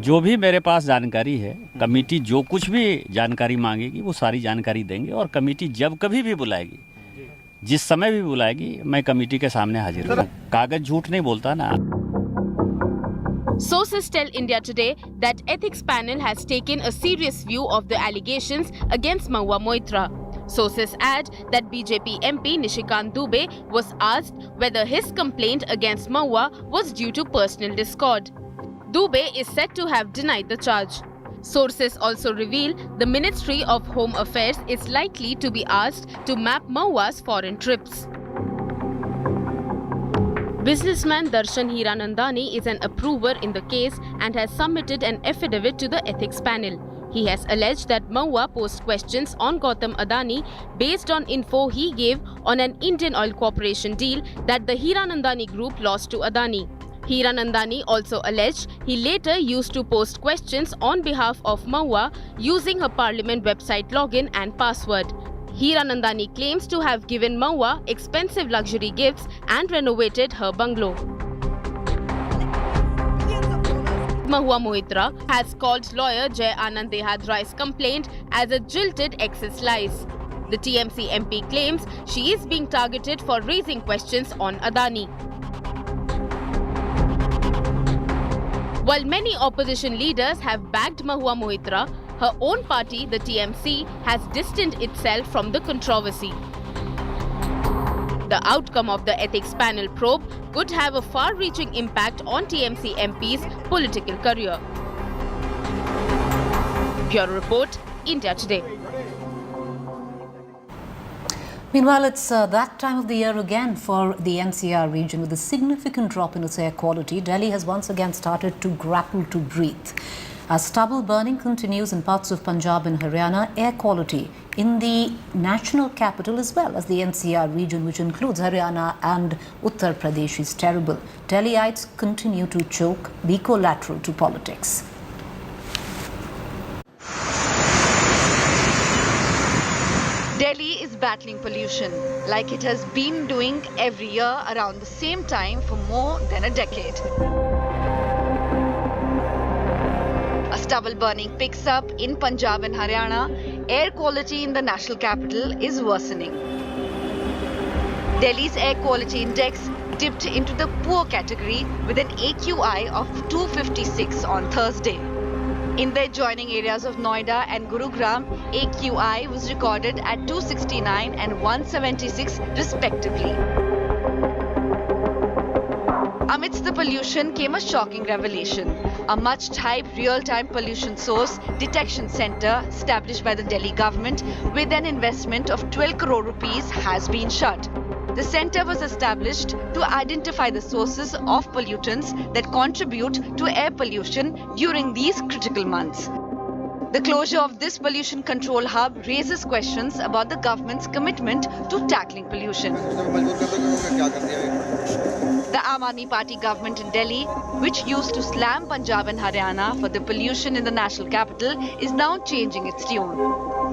जो भी मेरे पास जानकारी है, कमेटी जो कुछ भी जानकारी मांगेगी वो सारी जानकारी देंगे और कमेटी जब कभी भी बुलाएगी, जिस समय भी बुलाएगी, मैं कमेटी के सामने हाजिर रहूंगा. कागज झूठ नहीं बोलता ना. Sources tell India Today that ethics panel has taken a serious view of the allegations against Mahua Moitra. Sources add that BJP MP Nishikant Dubey was asked whether his complaint against Mahua was due to personal discord. Dubey is said to have denied the charge. Sources also reveal the Ministry of Home Affairs is likely to be asked to map Mahua's foreign trips. Businessman Darshan Hiranandani is an approver in the case and has submitted an affidavit to the ethics panel. He has alleged that Mahua posed questions on Gautam Adani based on info he gave on an Indian Oil Corporation deal that the Hiranandani group lost to Adani. Hiranandani also alleged he later used to post questions on behalf of Mahua using her parliament website login and password. Hiranandani claims to have given Mahua expensive luxury gifts and renovated her bungalow. Mahua Mohitra has called lawyer Jai Anand Dehadra's complaint as a jilted excess lies. The TMC MP claims she is being targeted for raising questions on Adani. While many opposition leaders have backed Mahua Mohitra, her own party, the TMC, has distanced itself from the controversy. The outcome of the ethics panel probe could have a far-reaching impact on TMC MP's political career. Bureau Report, India Today. Meanwhile, it's that time of the year again for the NCR region. With a significant drop in its air quality, Delhi has once again started to grapple to breathe. As stubble burning continues in parts of Punjab and Haryana, air quality in the national capital as well as the NCR region, which includes Haryana and Uttar Pradesh, is terrible. Delhiites continue to choke, be collateral to politics. Delhi is battling pollution like it has been doing every year around the same time for more than a decade. As stubble burning picks up in Punjab and Haryana, air quality in the national capital is worsening. Delhi's air quality index dipped into the poor category with an AQI of 256 on Thursday. In the adjoining areas of Noida and Gurugram, AQI was recorded at 269 and 176 respectively. Amidst the pollution came a shocking revelation. A much-hyped real-time pollution source detection center established by the Delhi government with an investment of 12 crore rupees has been shut. The center was established to identify the sources of pollutants that contribute to air pollution during these critical months. The closure of this pollution control hub raises questions about the government's commitment to tackling pollution. The Aam Aadmi Party government in Delhi, which used to slam Punjab and Haryana for the pollution in the national capital, is now changing its tune.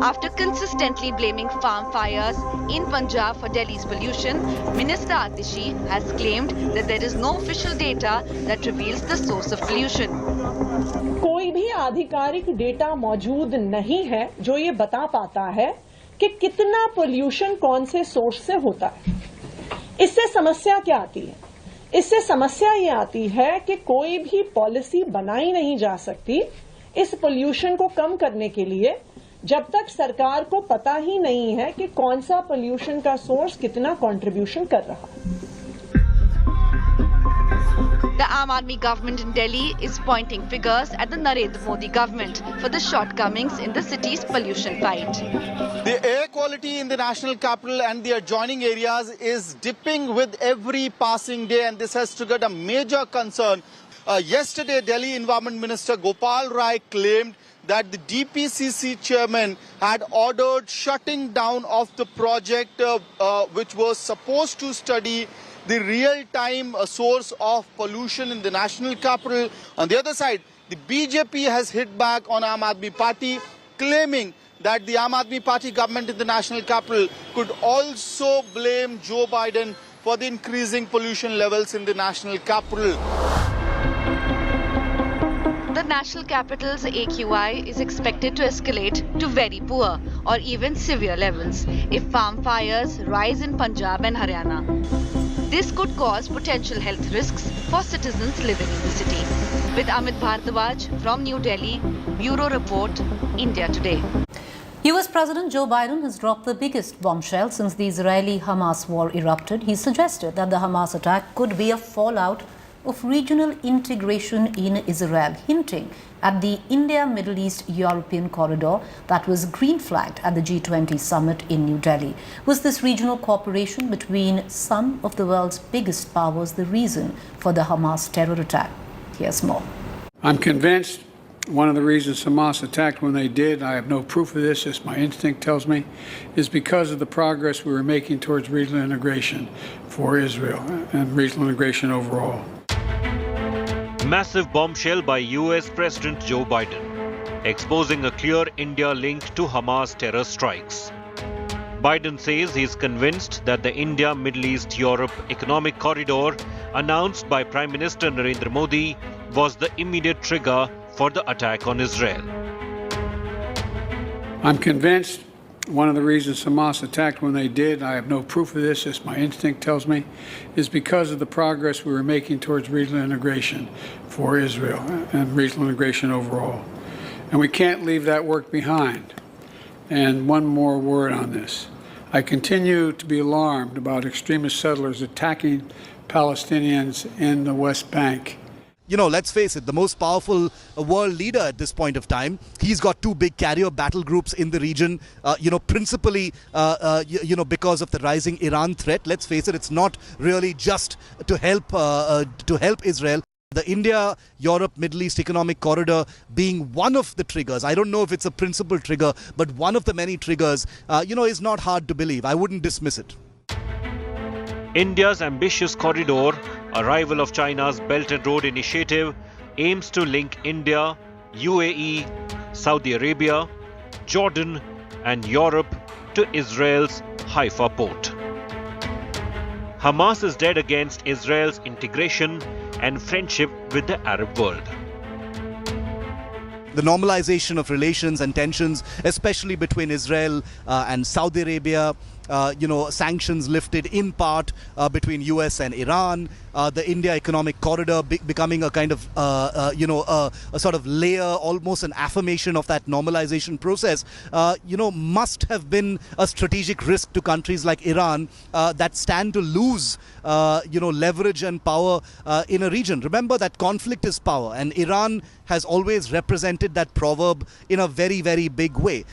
After consistently blaming farm fires in Punjab for Delhi's pollution, Minister Atishi has claimed that there is no official data that reveals the source of pollution. कोई भी आधिकारिक data मौजूद नहीं है जो ये बता पाता है कि कितना पोल्यूशन कौन से सोर्स से होता है। इससे समस्या क्या आती है? इससे समस्या ये आती है कि कोई भी पॉलिसी बनाई नहीं जा सकती इस पोल्यूशन को कम करने के लिए जब तक सरकार को पता ही नहीं है कि कौन सा पोल्यूशन का सोर्स कितना कंट्रीब्यूशन कर रहा है। The Aam Aadmi government in Delhi is pointing fingers at the Narendra Modi government for the shortcomings in the city's pollution fight. The air quality in the national capital and the adjoining areas is dipping with every passing day, and this has triggered a major concern. Yesterday, Delhi Environment Minister Gopal Rai claimed that the DPCC chairman had ordered shutting down of the project which was supposed to study the real-time source of pollution in the national capital. On the other side, the BJP has hit back on Aam Aadmi Party, claiming that the Aam Aadmi Party government in the national capital could also blame Joe Biden for the increasing pollution levels in the national capital. The national capital's AQI is expected to escalate to very poor or even severe levels if farm fires rise in Punjab and Haryana. This could cause potential health risks for citizens living in the city. With Amit Bhardwaj from New Delhi, Bureau Report, India Today. US President Joe Biden has dropped the biggest bombshell since the Israeli-Hamas war erupted. He suggested that the Hamas attack could be a fallout of regional integration in Israel, hinting at the India-Middle East-European corridor that was green-flagged at the G20 summit in New Delhi. Was this regional cooperation between some of the world's biggest powers the reason for the Hamas terror attack? Here's more. I'm convinced one of the reasons Hamas attacked when they did, I have no proof of this, as my instinct tells me, is because of the progress we were making towards regional integration for Israel and regional integration overall. Massive bombshell by US President Joe Biden, exposing a clear India link to Hamas terror strikes. Biden says he's convinced that the India-Middle East-Europe economic corridor announced by Prime Minister Narendra Modi was the immediate trigger for the attack on Israel. I'm convinced one of the reasons Hamas attacked when they did, I have no proof of this, as my instinct tells me, is because of the progress we were making towards regional integration for Israel and regional integration overall. And we can't leave that work behind. And one more word on this. I continue to be alarmed about extremist settlers attacking Palestinians in the West Bank. You know, let's face it, the most powerful world leader at this point of time, he's got two big carrier battle groups in the region, principally, because of the rising Iran threat. Let's face it, it's not really just to help Israel. The India-Europe Middle East economic corridor being one of the triggers. I don't know if it's a principal trigger, but one of the many triggers, is not hard to believe. I wouldn't dismiss it. India's ambitious corridor, a rival of China's Belt and Road Initiative, aims to link India, UAE, Saudi Arabia, Jordan and Europe to Israel's Haifa port. Hamas is dead against Israel's integration and friendship with the Arab world. The normalization of relations and tensions, especially between Israel and Saudi Arabia, sanctions lifted in part between US and Iran, the India economic corridor becoming a kind of, a sort of layer, almost an affirmation of that normalization process, must have been a strategic risk to countries like Iran that stand to lose, leverage and power in a region. Remember that conflict is power, and Iran has always represented that proverb in a very, very big way.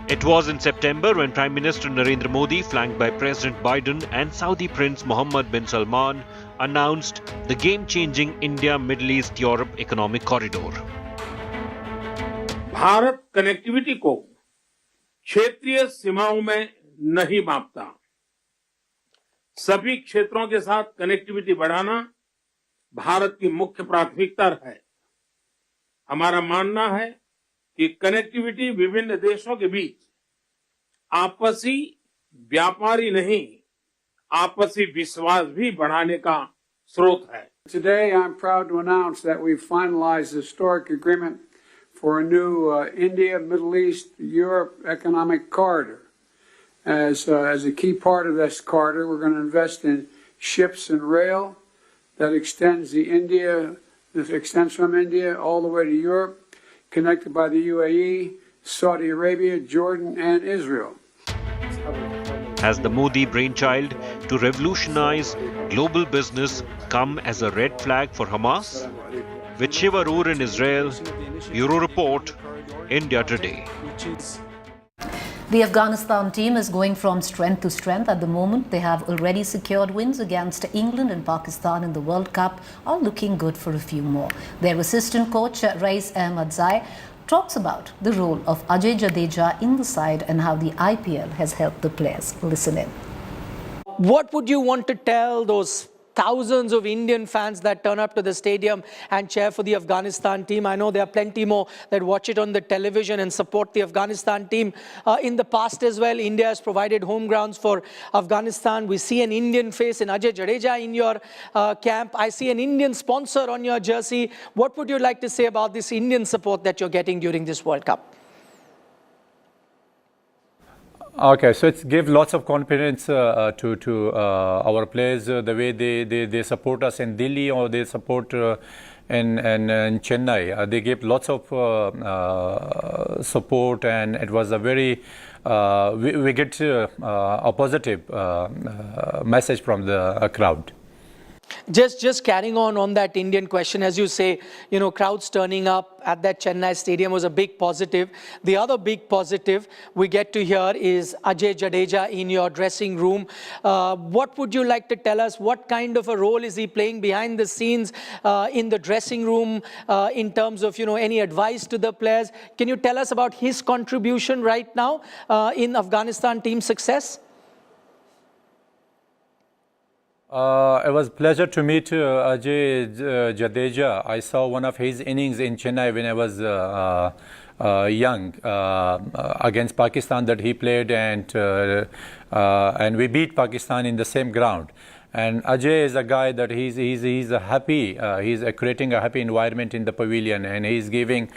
It was in September when Prime Minister Narendra Modi, flanked by President Biden and Saudi Prince Mohammed bin Salman, announced the game-changing India-Middle East-Europe economic corridor. Bharat connectivity को क्षेत्रीय सीमाओं में नहीं मापता। सभी क्षेत्रों के साथ कनेक्टिविटी बढ़ाना भारत की मुख्य प्राथमिकता है। हमारा मानना है कि कनेक्टिविटी विभिन्न देशों के बीच आपसी व्यापार ही नहीं, आपसी विश्वास भी बढ़ाने का स्रोत है। Today, I'm proud to announce that we've finalized the historic agreement for a new India, Middle East, Europe economic corridor. As a key part of this corridor, we're going to invest in ships and rail that extends from India all the way to Europe, connected by the UAE, Saudi Arabia, Jordan, and Israel. Has the Modi brainchild to revolutionize global business come as a red flag for Hamas? With Shiva Roor in Israel, Bureau Report, India Today. The Afghanistan team is going from strength to strength at the moment. They have already secured wins against England and Pakistan in the World Cup, are looking good for a few more. Their assistant coach, Rais Ahmad Zai, talks about the role of Ajay Jadeja in the side and how the IPL has helped the players. Listen in. What would you want to tell those thousands of Indian fans that turn up to the stadium and cheer for the Afghanistan team? I know there are plenty more that watch it on the television and support the Afghanistan team. In the past as well, India has provided home grounds for Afghanistan. We see an Indian face in Ajay Jadeja in your camp. I see an Indian sponsor on your jersey. What would you like to say about this Indian support that you're getting during this World Cup? Okay, so it's give lots of confidence to our players, the way they support us in Delhi or they support in Chennai. They gave lots of support, and it was a very we get a positive message from the crowd. Just carrying on that Indian question, as you say, crowds turning up at that Chennai stadium was a big positive. The other big positive we get to hear is Ajay Jadeja in your dressing room. What would you like to tell us? What kind of a role is he playing behind the scenes in the dressing room in terms of, any advice to the players? Can you tell us about his contribution right now in Afghanistan team success? It was a pleasure to meet Ajay Jadeja. I saw one of his innings in Chennai when I was young against Pakistan that he played, and we beat Pakistan in the same ground. And Ajay is a guy that he's happy. He's creating a happy environment in the pavilion, and he's giving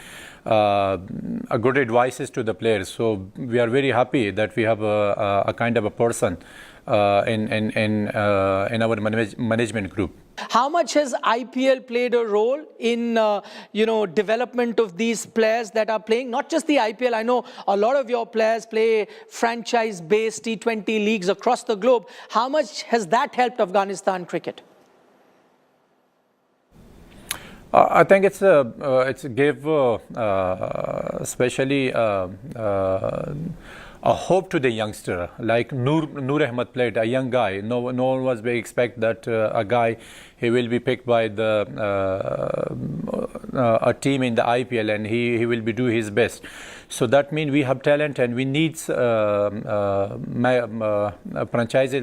good advices to the players. So we are very happy that we have a kind of a person in our management group. How much has IPL played a role in development of these players that are playing? Not just the IPL. I know a lot of your players play franchise-based T20 leagues across the globe. How much has that helped Afghanistan cricket? I think it's gave especially a hope to the youngster, like Noor Ahmed played, a young guy. No one was very expect that a guy, he will be picked by the a team in the IPL, and he will be do his best. So that means we have talent, and we need franchises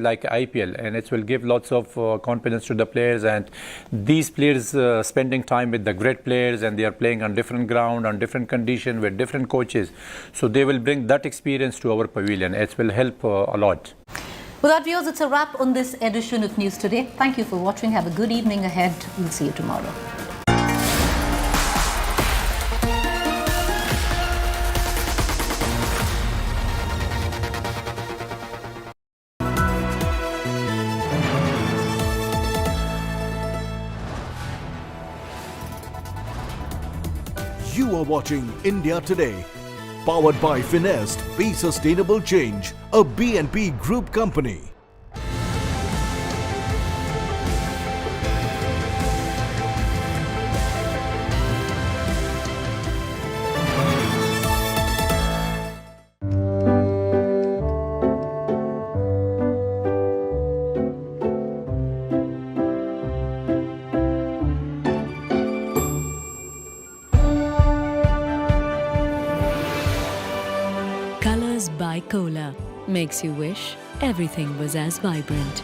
like IPL, and it will give lots of confidence to the players. And these players spending time with the great players, and they are playing on different ground, on different conditions, with different coaches. So they will bring that experience to our pavilion. It will help a lot. With that, viewers, it's a wrap on this edition of News Today. Thank you for watching. Have a good evening ahead. We'll see you tomorrow. You are watching India Today, powered by Finest, Be Sustainable Change, a BNP Group company. Cola makes you wish everything was as vibrant.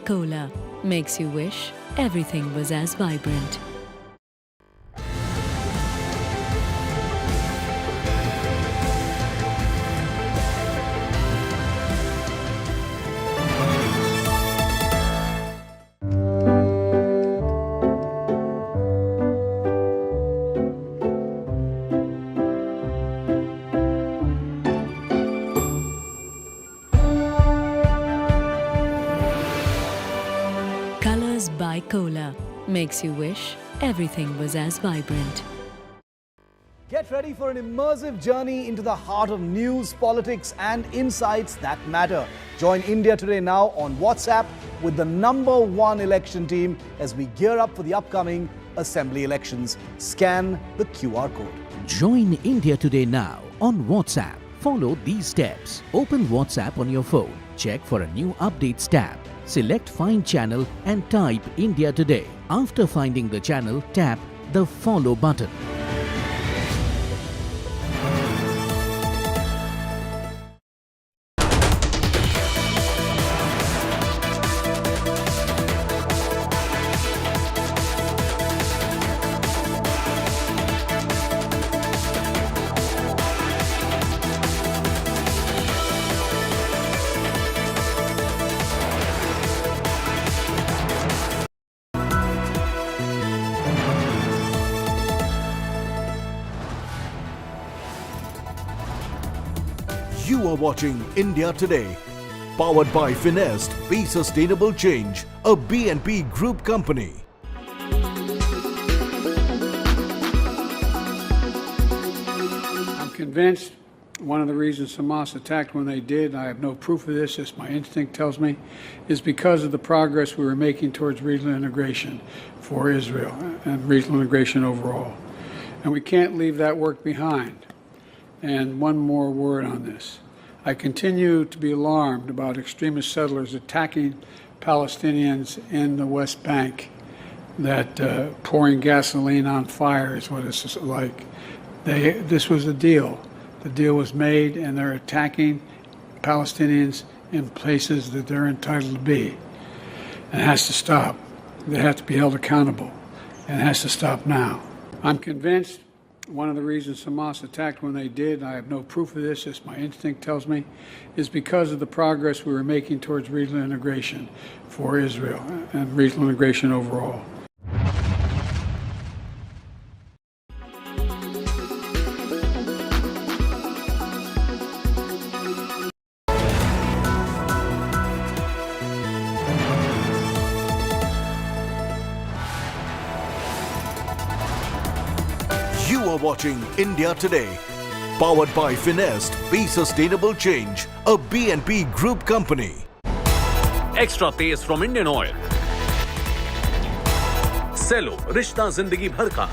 Cola makes you wish everything was as vibrant. Cola makes you wish everything was as vibrant. Get ready for an immersive journey into the heart of news, politics and insights that matter. Join India Today now on WhatsApp with the #1 election team as we gear up for the upcoming assembly elections. Scan the QR code. Join India Today now on WhatsApp. Follow these steps. Open WhatsApp on your phone. Check for a new updates tab. Select Find Channel and type India Today. After finding the channel, tap the Follow button. You are watching India Today, powered by Finest, Be Sustainable Change, a B&P Group company. I'm convinced one of the reasons Hamas attacked when they did, I have no proof of this, as my instinct tells me, is because of the progress we were making towards regional integration for Israel and regional integration overall. And we can't leave that work behind. And one more word on this. I continue to be alarmed about extremist settlers attacking Palestinians in the West Bank, that pouring gasoline on fire is what it's like. This was a deal. The deal was made, and they're attacking Palestinians in places that they're entitled to be. And it has to stop. They have to be held accountable, and it has to stop now. I'm convinced one of the reasons Hamas attacked when they did, I have no proof of this, as my instinct tells me, is because of the progress we were making towards regional integration for Israel and regional integration overall. You are watching India Today, powered by Finest, Be Sustainable Change, a B&P Group company. Extra taste from Indian Oil. Cello, रिश्ता जिंदगी भर का.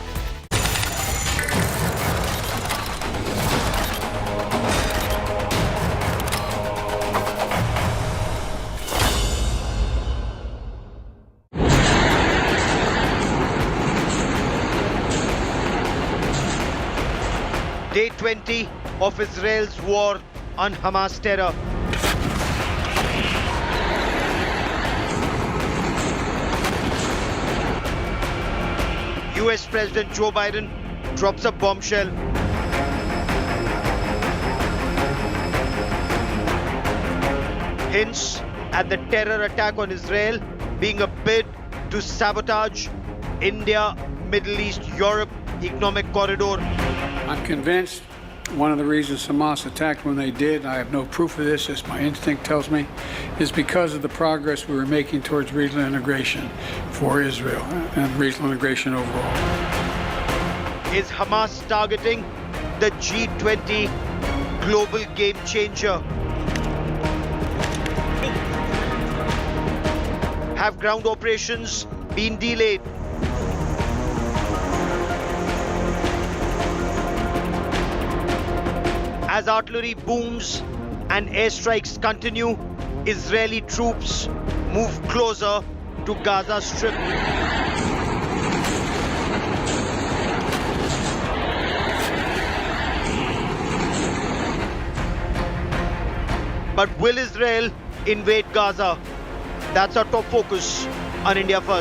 Day 20 of Israel's war on Hamas terror. US President Joe Biden drops a bombshell. Hints at the terror attack on Israel being a bid to sabotage India, Middle East, Europe economic corridor. I'm convinced one of the reasons Hamas attacked when they did, I have no proof of this, as my instinct tells me, is because of the progress we were making towards regional integration for Israel and regional integration overall. Is Hamas targeting the G20 global game changer? Have ground operations been delayed? As artillery booms and airstrikes continue, Israeli troops move closer to Gaza Strip. But will Israel invade Gaza? That's our top focus on India First.